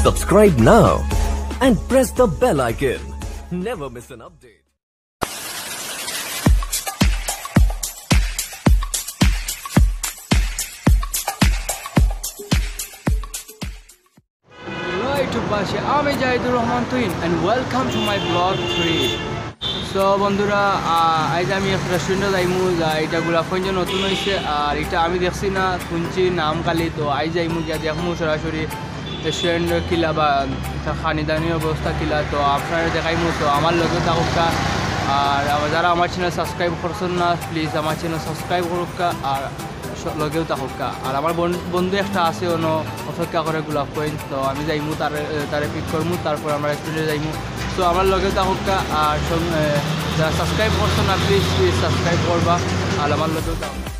Subscribe now and press the bell icon. Never miss an update. আমি Zahidur Rahman Tuhin and welcome to my vlog 3. So বন্ধুরা আজ আমি একটা রেস্টুরেন্টে যাইমু এটা গোলাপগঞ্জে নতুন হয়েছে আর এটা আমি দেখছি না শুনছি নাম খালি তো আজ যাইমু গিয়া দেখমু সরাসরি রেস্টুরেন্ট কিলা বা খানিদানির অবস্থা কিলা তো আপনারা দেখাইমু তো আমার লগে থাকুকা আর যারা আমার চ্যানেল সাবস্ক্রাইব করছেন না প্লিজ আমার চ্যানেল সাবস্ক্রাইব করুকা আর লগেও থাকুকা আর আমার বন্ধু একটা আছে অন্য অপেক্ষা করে গোলাপগঞ্জ তো আমি যাইমু তারে পিক করমু তারপর আমরা রেস্টুরেন্টে যাইমু তো আমার লগেও থাকুকা আর যারা সাবস্ক্রাইব করছেন না প্লিজ সাবস্ক্রাইব করবা আর আমার লগেও থাকুকা।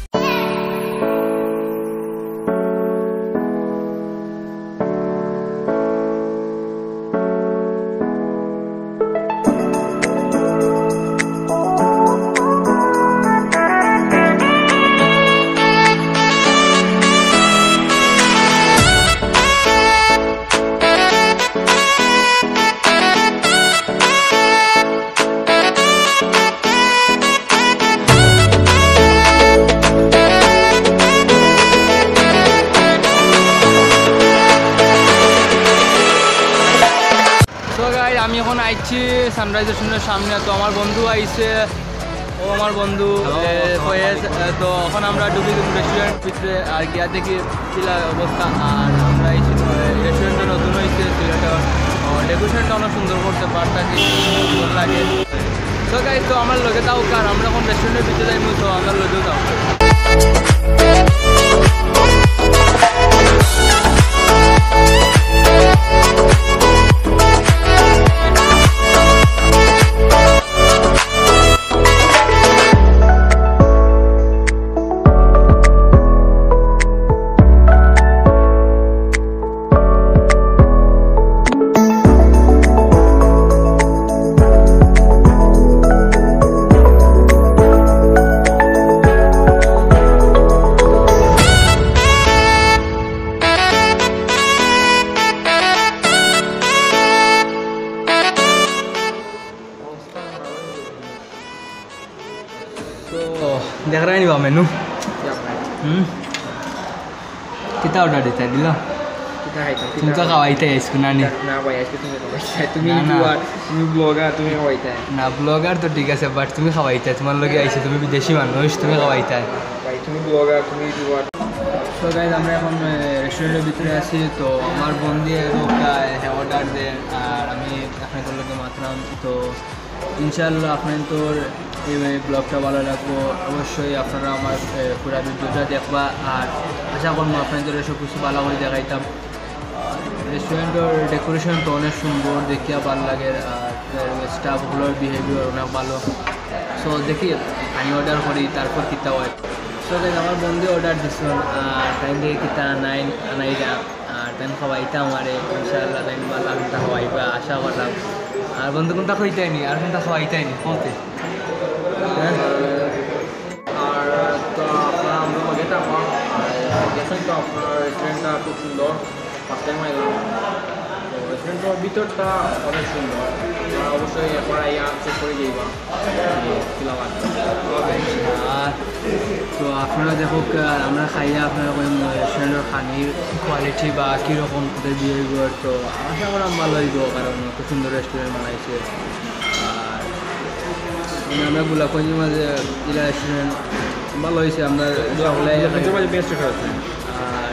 আমি এখন আইছি সানরাইজ রেস্টুরেন্টের সামনে তো আমার বন্ধু আইছে ও আমার বন্ধু তো এখন আমরা ঢুকি রেস্টুরেন্ট ভিতরে আর গিয়া দেখি কিলা অবস্থা আর আমরা আইছি রেস্টুরেন্টটা নতুন হয়েছে সিলেটের ডেকোরেশনটা অনেক সুন্দর করতে পারতাছি সুন্দর লাগে তো গাইজ তো আমার লগে তাও কার আমরা এখন রেস্টুরেন্টের ভিতরে যাইমু তো আমার লগেও তাও देख रहा नहीं बा मेनू कितना ऑर्डर देता है दिला तुम तो खवाइता है इसको नानी ना भाई इसको तुम्हें खवाइता है तुम्हें ब्लॉगर तुम्हें खवाइता है ना ब्लॉगर तो ठीक है सब बट तुम्हें खवाइता है तुम्हारे लोग ऐसे तुम्हें विदेशी मानुष तुम्हें खवाइता है भाई तुम्हें ब्लॉगर तुम्हें यूट्यूबर तो गाइस আমরা এখন রেস্টুরেন্টের ভিতরে আছি তো আমার বন্ধু লোকটা অর্ডার দেন আর আমি আপনাদের লগে মাত্রাম তো ইনশাআল্লাহ আপনাদের এই ব্লগটা ভালো লাগবো অবশ্যই আপনারা আমার পুরো ভিডিওটা দেখবা আর আশা করবো আপনাদের সব কিছু ভালো করে দেখাইতাম রেস্টুরেন্টের ডেকোরেশন তো অনেক সুন্দর দেখিয়া ভালো লাগে আর স্টাফগুলোর বিহেভিয়ার অনেক ভালো সো দেখি আমি অর্ডার করি তারপর কিতা হয় সো দেখ আমার বন্ধু অর্ডার দিছিল আর টাইম দিয়ে কিতা আনাইরা আর টাইম খাওয়াইতা আমার ইনশাআল্লাহ টাইম ভালো আমি খাওয়াইবা আশা করলাম আর বন্ধু কোনটা খাইতাইনি আর কোনটা খাওয়াইতাইনি বলতে আর তো আপনারা আমরা লগে থাকবো আর দেখেন তো আপনার রেস্টুরেন্টটা খুব সুন্দর ফার্স্ট টাইম আইলাম তো রেস্টুরেন্টের ভিতরটা অনেক সুন্দর অবশ্যই একবার আইয়া চেক করে যাইবা কিলা লাগবে আর তো আপনারা দেখুক আমরা খাইয়া আপনারা রেস্টুরেন্টের খানির কোয়ালিটি বা কীরকম তাদের বিহেভিয়ার তো আশা করা ভালো হইব কারণ খুব সুন্দর রেস্টুরেন্ট বানাইছে আর আমরা গোলাপগঞ্জের মাঝে ইলা রেস্টুরেন্ট ভালো হয়েছে আমরা বেস্ট আছে আর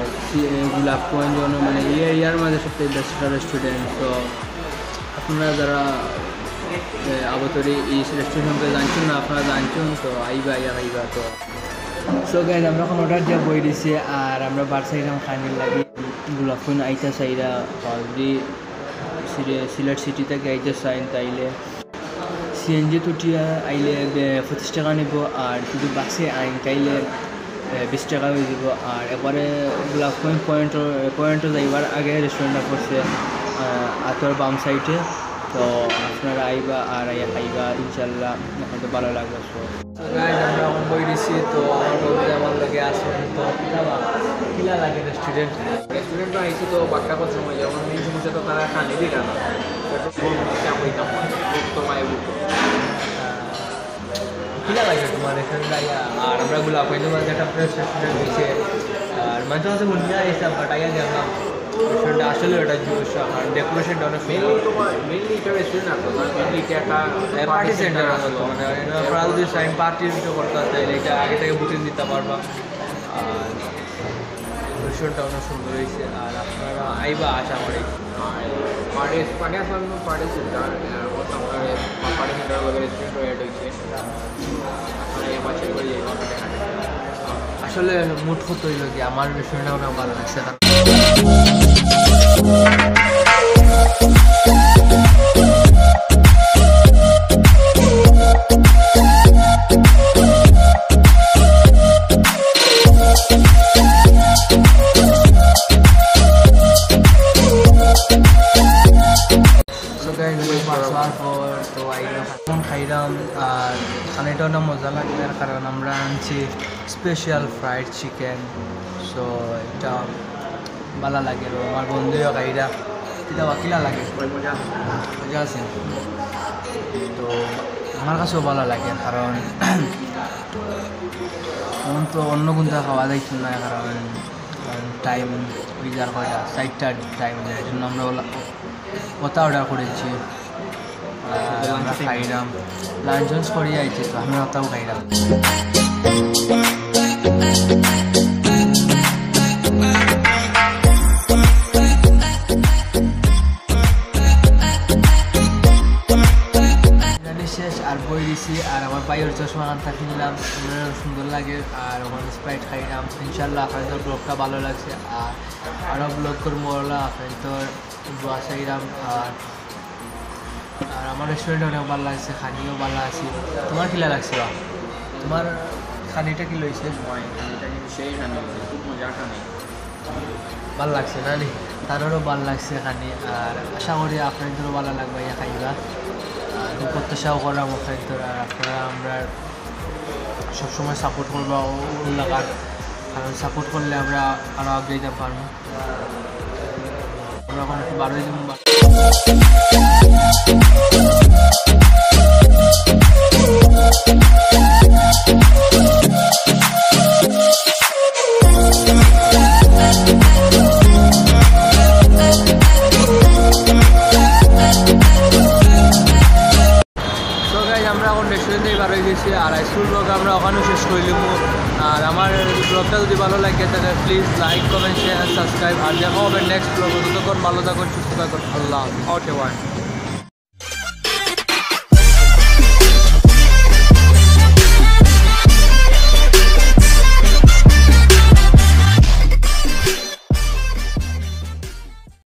গোলাপগঞ্জ মানে এরিয়ার মাঝে সবথেকে বেস্ট রেস্টুরেন্ট তো আপনারা যারা আবতরি এই রেস্টুরেন্টকে জানছেন না আপনারা জানছেন তো আইবা তো সো গাইজ আমরা এখন অর্ডার দিয়ে বই দিছি আর আমরা বারসাইরাম খানির লাগি গোলাপগঞ্জ আইতা চাইরা অলরেডি সিলেট সিটি থেকে আইতে চাইন তাইলে সিএনজি তুটিয়া আইলে 25 টাকা নিব আর যদি বাসে আইন তাইলে 20 টাকা হয়ে যাব আর একবারে গোলাপগঞ্জ পয়েন্টে যাইবার আগে রেস্টুরেন্টটা পড়ছে আতর বাম সাইডে তো আপনারা আইবা আর আইয়া খাইবা ইনশাল্লাহ আপনাদের ভালো লাগবে গাইজ আমরা এখন বই দিছি তো আমার লগে আসুন তো কিলা লাগে রেস্টুরেন্ট রেস্টুরেন্টে আইসি তো বাচ্চা কত সময় যায় আমার মেন সমস্যা তো তারা খানি দিই না চাপ হইতাম বুক তো মায়ে বুক কিলা লাগে তোমার এখানে লাইয়া আর আমরা গোলাপ পাইলে মাঝে একটা ফ্রেশ রেস্টুরেন্ট হয়েছে আর মাঝে মাঝে মনে আসতাম বাট আগে দেখলাম রেস্টুরেন্টটা আসলে ওটা জুস আর ডেকোরেশনটা অনেক মেনলি এটা রেস্টুরেন্ট আসতো না মেনলি এটা একটা পার্টি সেন্টার আসলো মানে আপনারা যদি টাইম পার্টি করতে তাহলে এটা আগে থেকে বুকিং দিতে পারবা আর রেস্টুরেন্টটা অনেক সুন্দর হয়েছে আর আপনারা আইবা আশা করি পার্টি আসলাম পার্টি সেন্টার আপনার পার্টি সেন্টার রেস্টুরেন্ট এড হয়েছে আপনারা এবার চেক করে যাই আসলে মুড করতে হইল কি আমার রেস্টুরেন্টটা অনেক ভালো লাগছে তো এখন খাইলাম আর খানিটা অনেক মজা লাগবে কারণ আমরা আনছি স্পেশাল ফ্রাইড চিকেন সো এটা ভালো লাগে আমার বন্ধুও খাইরা এটা কিলা লাগে মজা আছে তো আমার কাছেও ভালো লাগে কারণ এখন তো অন্য কোনটা খাওয়া যাইছিল না কারণ টাইম ওই যার কয়টা 4টার টাইম এই জন্য আমরা কথা অর্ডার করেছি আমরা খাইলাম লাঞ্চ করিয়ে আইছি তো আমরা ওটাও খাইলাম শেষ আর বই দিছি আর আমার বাইরের চশমা কানটা কিনলাম সুন্দর লাগে আর ওখানে স্প্রাইট খাইলাম ইনশাল্লাহ আপনাদের ব্লগটা ভালো লাগছে আর আরও ব্লগ করবো আপনাদের দোয়া চাইলাম আর আমার রেস্টুরেন্টে অনেক ভালো লাগছে খানিও ভালো আছে তোমার কিলা লাগছে তোমার খানিটা কি লইছে সেই খানি খুব মজা খানি ভালো লাগছে না নি তারও ভালো লাগছে খানি আর আশা করি আপনাদেরও ভালো লাগবে ইয়া খাইবা প্রত্যাশাও করা আপনাদের আর আপনারা আমরা সবসময় সাপোর্ট করবো এলাকার কারণ সাপোর্ট করলে আমরা আরও আগে যেতে পারবো আমরা এখন একটু বারোই দিন আমরা এখন রেস্টুরেন্টেই বার হয়ে গেছি আর স্কুল ব্লগ আমরা ওখানেও শেষ করলাম আর আমার ব্লগটা যদি ভালো লাগে তাহলে please like comment share subscribe আর দেখা হবে নেক্সট ব্লগ ততক্ষণ ভালো থাকুন সুস্থ থাকুন আল্লাহ ওকে বাই